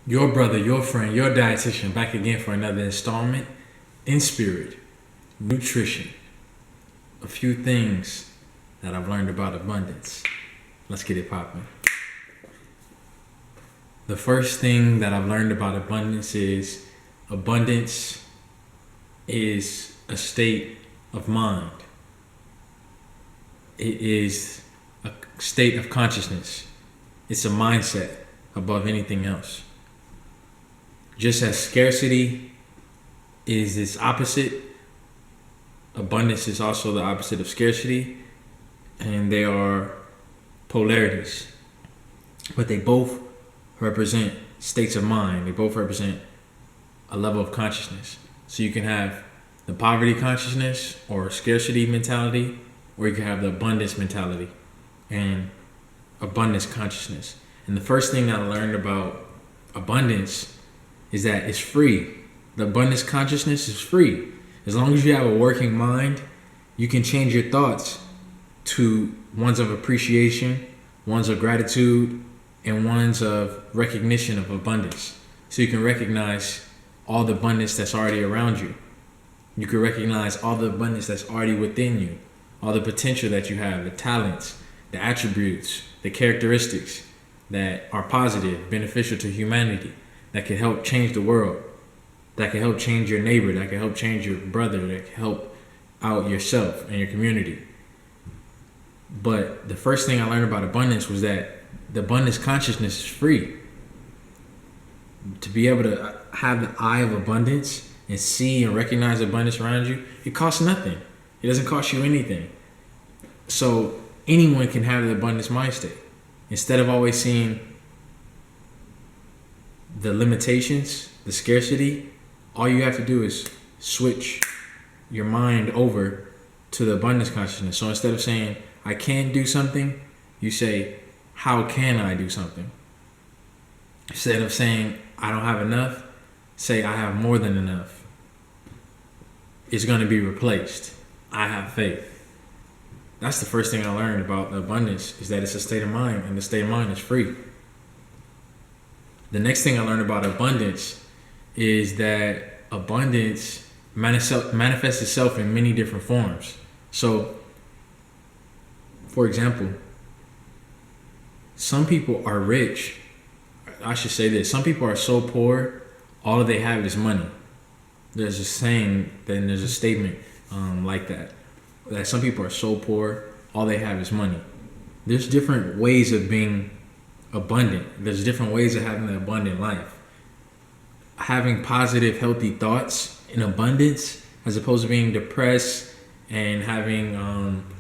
Your brother, your friend, your dietitian back again for another installment in spirit, nutrition. A few things that I've learned about abundance. Let's get it popping. The first thing that I've learned about abundance is a state of mind. It is a state of consciousness. It's a mindset above anything else. Just as scarcity is its opposite, abundance is also the opposite of scarcity, and they are polarities. But they both represent states of mind. They both represent a level of consciousness. So you can have the poverty consciousness or scarcity mentality, or you can have the abundance mentality and abundance consciousness. And the first thing I learned about abundance is that it's free. The abundance consciousness is free. As long as you have a working mind, you can change your thoughts to ones of appreciation, ones of gratitude, and ones of recognition of abundance. So you can recognize all the abundance that's already around you. You can recognize all the abundance that's already within you, all the potential that you have, the talents, the attributes, the characteristics that are positive, beneficial to humanity, that can help change the world, that can help change your neighbor, that can help change your brother, that can help out yourself and your community. But the first thing I learned about abundance was that the abundance consciousness is free. To be able to have the eye of abundance and see and recognize abundance around you, it costs nothing. It doesn't cost you anything. So anyone can have the abundance mind state. Instead of always seeing the limitations, the scarcity, all you have to do is switch your mind over to the abundance consciousness. So instead of saying, I can do something, you say, how can I do something? Instead of saying, I don't have enough, say, I have more than enough. It's going to be replaced. I have faith. That's the first thing I learned about abundance, is that it's a state of mind, and the state of mind is free. The next thing I learned about abundance is that abundance manifests itself in many different forms. So, for example, some people are rich. I should say this. Some people are so poor, all they have is money. There's a saying, then there's a statement like that some people are so poor, all they have is money. There's different ways of being abundant. There's different ways of having an abundant life. Having positive, healthy thoughts in abundance, as opposed to being depressed and having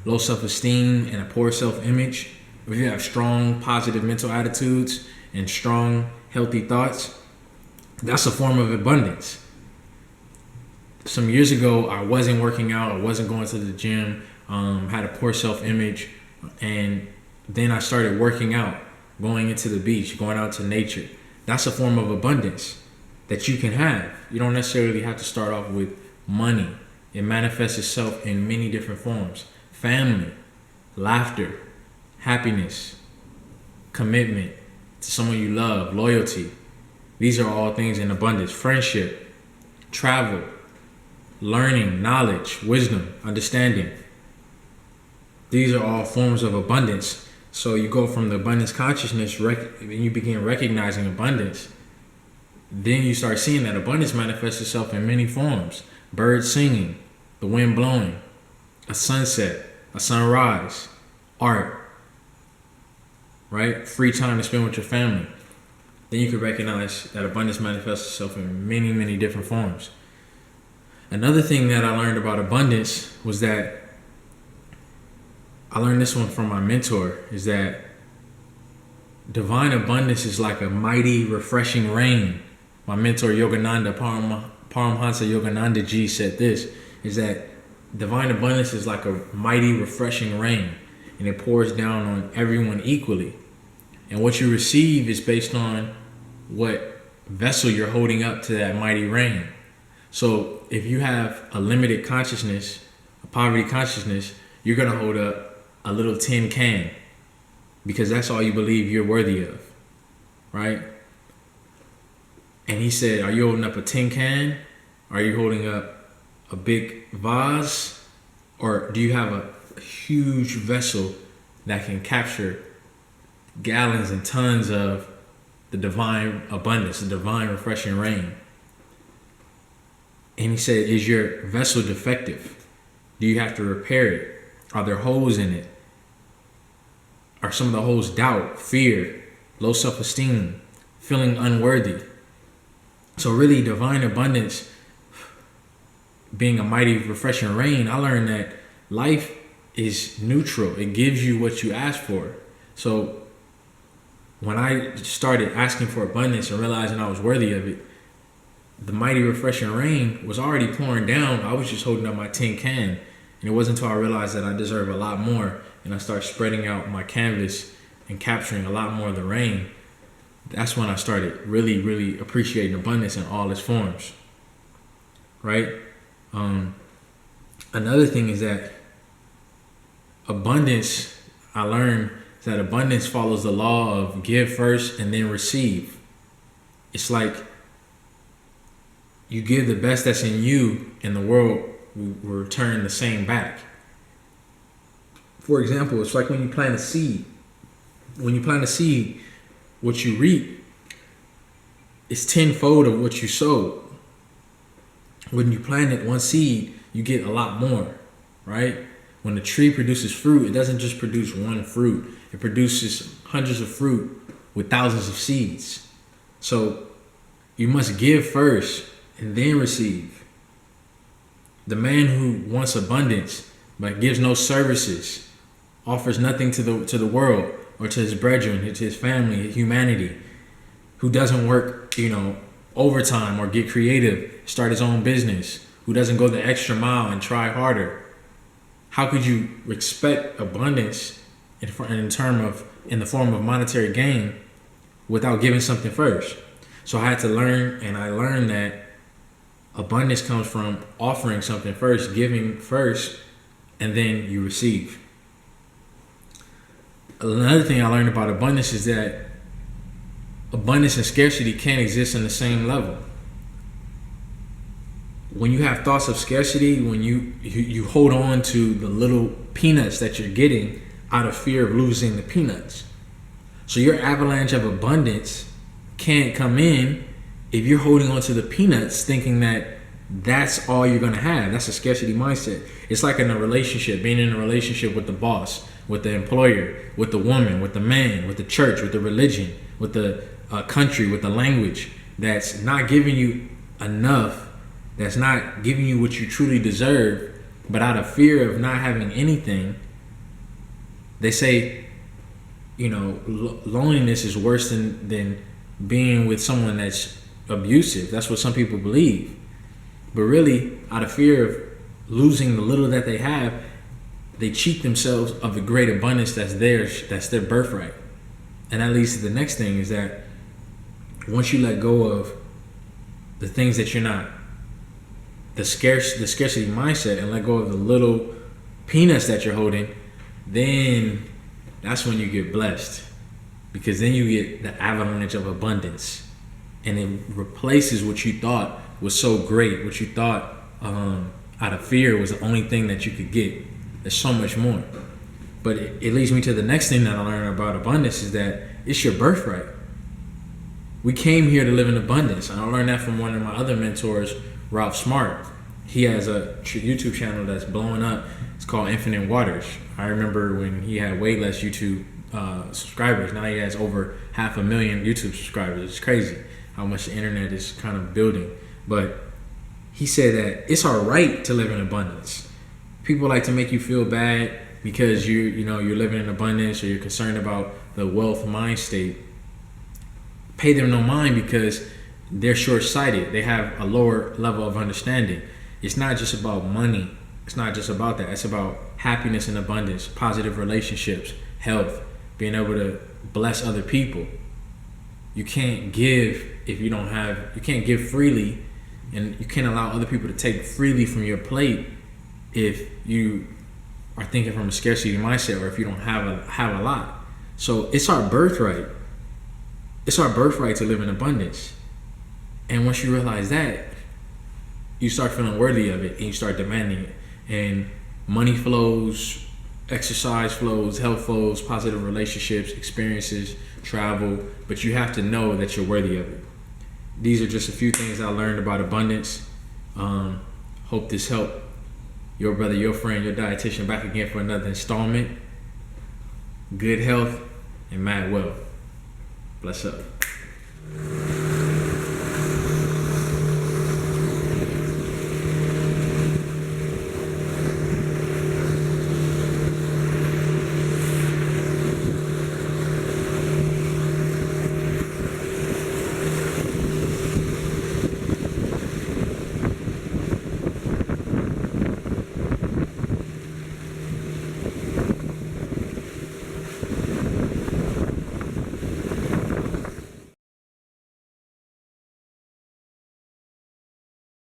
low self-esteem and a poor self-image. If you have strong, positive mental attitudes and strong, healthy thoughts, that's a form of abundance. Some years ago, I wasn't working out, I wasn't going to the gym, had a poor self-image, and then I started working out, going into the beach, going out to nature. That's a form of abundance that you can have. You don't necessarily have to start off with money. It manifests itself in many different forms. Family, laughter, happiness, commitment to someone you love, loyalty. These are all things in abundance. Friendship, travel, learning, knowledge, wisdom, understanding. These are all forms of abundance. So you go from the abundance consciousness, and you begin recognizing abundance. Then you start seeing that abundance manifests itself in many forms. Birds singing, the wind blowing, a sunset, a sunrise, art, right? Free time to spend with your family. Then you can recognize that abundance manifests itself in many, many different forms. Another thing that I learned about abundance was that, I learned this one from my mentor, is that divine abundance is like a mighty, refreshing rain. My mentor, Yogananda, Paramhansa Yogananda Ji, said this, is that divine abundance is like a mighty, refreshing rain, and it pours down on everyone equally. And what you receive is based on what vessel you're holding up to that mighty rain. So if you have a limited consciousness, a poverty consciousness, you're going to hold up a little tin can because that's all you believe you're worthy of, right? And he said, are you holding up a tin can? Are you holding up a big vase? Or do you have a huge vessel that can capture gallons and tons of the divine abundance, the divine refreshing rain? And he said, is your vessel defective? Do you have to repair it? Are there holes in it? Are some of the holes doubt, fear, low self-esteem, feeling unworthy? So really, divine abundance being a mighty refreshing rain, I learned that life is neutral. It gives you what you ask for. So when I started asking for abundance and realizing I was worthy of it, the mighty refreshing rain was already pouring down. I was just holding up my tin can. And it wasn't until I realized that I deserve a lot more and I started spreading out my canvas and capturing a lot more of the rain. That's when I started really, really appreciating abundance in all its forms. Right? Another thing is that abundance, I learned that abundance follows the law of give first and then receive. It's like you give the best that's in you and the world will return the same back. For example, it's like when you plant a seed. When you plant a seed, what you reap is tenfold of what you sowed. When you plant one seed, you get a lot more, right? When a tree produces fruit, it doesn't just produce one fruit. It produces hundreds of fruit with thousands of seeds. So you must give first and then receive. The man who wants abundance but gives no services, offers nothing to the world or to his brethren, to his family, humanity, who doesn't work, overtime or get creative, start his own business, who doesn't go the extra mile and try harder. How could you expect abundance in the form of monetary gain without giving something first? So I had to learn, and I learned that abundance comes from offering something first, giving first, and then you receive. Another thing I learned about abundance is that abundance and scarcity can't exist on the same level. When you have thoughts of scarcity, when you hold on to the little peanuts that you're getting out of fear of losing the peanuts. So your avalanche of abundance can't come in if you're holding on to the peanuts thinking that that's all you're going to have. That's a scarcity mindset. It's like in a relationship, being in a relationship with the boss, with the employer, with the woman, with the man, with the church, with the religion, with the country, with the language that's not giving you enough, that's not giving you what you truly deserve, but out of fear of not having anything, they say, loneliness is worse than being with someone that's abusive. That's what some people believe. But really, out of fear of losing the little that they have, they cheat themselves of the great abundance that's theirs, that's their birthright. And that leads to the next thing, is that once you let go of the things that you're not, the scarcity mindset, and let go of the little peanuts that you're holding, then that's when you get blessed. Because then you get the avalanche of abundance. And it replaces what you thought was so great, what you thought out of fear was the only thing that you could get. There's so much more. But it leads me to the next thing that I learned about abundance, is that it's your birthright. We came here to live in abundance. And I learned that from one of my other mentors, Ralph Smart. He has a YouTube channel that's blowing up. It's called Infinite Waters. I remember when he had way less YouTube subscribers. Now he has over 500,000 YouTube subscribers. It's crazy how much the internet is kind of building. But he said that it's our right to live in abundance. People like to make you feel bad because you're living in abundance, or you're concerned about the wealth mind state. Pay them no mind, because they're short-sighted. They have a lower level of understanding. It's not just about money. It's not just about that. It's about happiness and abundance, positive relationships, health, being able to bless other people. You can't give if you don't have, you can't give freely, and you can't allow other people to take freely from your plate if you are thinking from a scarcity mindset, or if you don't have a lot. So it's our birthright. It's our birthright to live in abundance. And once you realize that, you start feeling worthy of it and you start demanding it. And money flows, exercise flows, health flows, positive relationships, experiences, travel, but you have to know that you're worthy of it. These are just a few things I learned about abundance. Hope this helped. Your brother, your friend, your dietitian back again for another installment. Good health and mad wealth. Bless up.